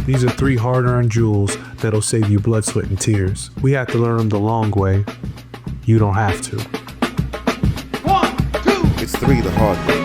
These are 3 hard-earned jewels that'll save you blood, sweat, and tears. We have to learn them the long way. You don't have to. 1, 2. It's 3 the hard way.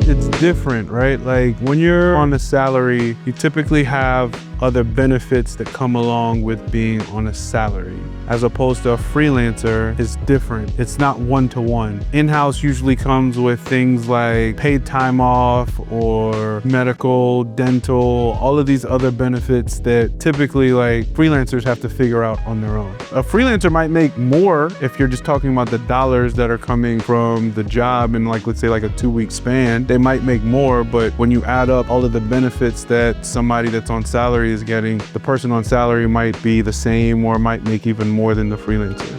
It's different, right? Like when you're on a salary, you typically have other benefits that come along with being on a salary. As opposed to a freelancer, it's different. It's not one-to-one. In-house usually comes with things like paid time off or medical, dental, all of these other benefits that typically like freelancers have to figure out on their own. A freelancer might make more if you're just talking about the dollars that are coming from the job in like, let's say like a 2-week span, they might make more, but when you add up all of the benefits that somebody that's on salary is getting, the person on salary might be the same or might make even more than the freelancer.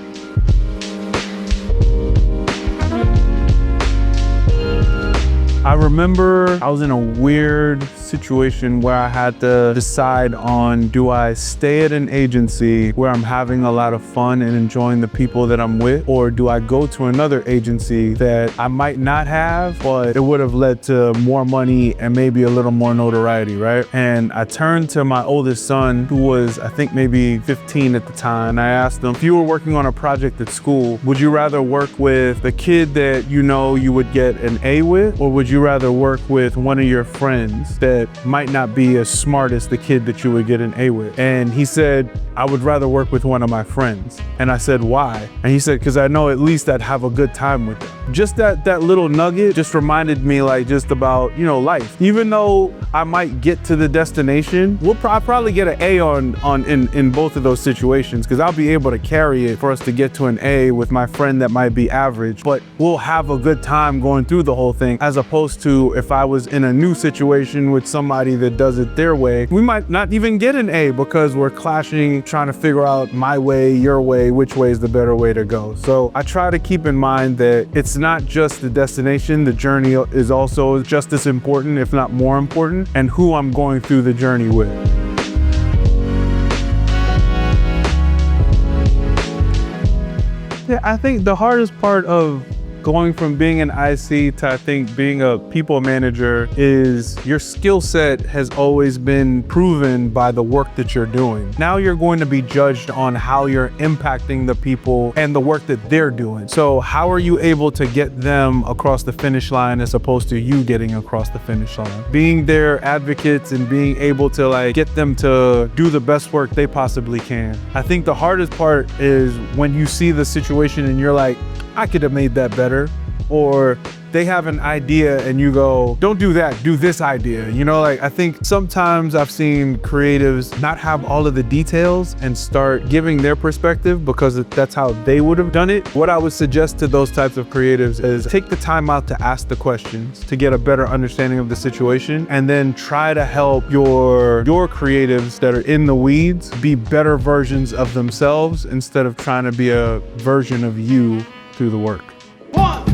I remember I was in a weird situation where I had to decide on, do I stay at an agency where I'm having a lot of fun and enjoying the people that I'm with, or do I go to another agency that I might not have, but it would have led to more money and maybe a little more notoriety, right? And I turned to my oldest son, who was, I think maybe 15 at the time, and I asked him, if you were working on a project at school, would you rather work with the kid that you know you would get an A with, or would you rather work with one of your friends that might not be as smart as the kid that you would get an A with? And he said, I would rather work with one of my friends. And I said, why? And he said, because I know at least I'd have a good time with them. Just that little nugget just reminded me like just about, you know, life. Even though I might get to the destination, I'll probably get an A in both of those situations, because I'll be able to carry it for us to get to an A with my friend that might be average, but we'll have a good time going through the whole thing, as opposed to if I was in a new situation with somebody that does it their way, we might not even get an A because we're clashing, trying to figure out my way, your way, which way is the better way to go. So I try to keep in mind that it's not just the destination, the journey is also just as important, if not more important, and who I'm going through the journey with. Yeah, I think the hardest part of going from being an IC to, I think, being a people manager is your skill set has always been proven by the work that you're doing. Now you're going to be judged on how you're impacting the people and the work that they're doing. So how are you able to get them across the finish line as opposed to you getting across the finish line? Being their advocates and being able to like get them to do the best work they possibly can. I think the hardest part is when you see the situation and you're like, I could have made that better, or they have an idea and you go, don't do that, do this idea. You know, like I think sometimes I've seen creatives not have all of the details and start giving their perspective because that's how they would have done it. What I would suggest to those types of creatives is take the time out to ask the questions to get a better understanding of the situation, and then try to help your creatives that are in the weeds be better versions of themselves instead of trying to be a version of you through the work. 1,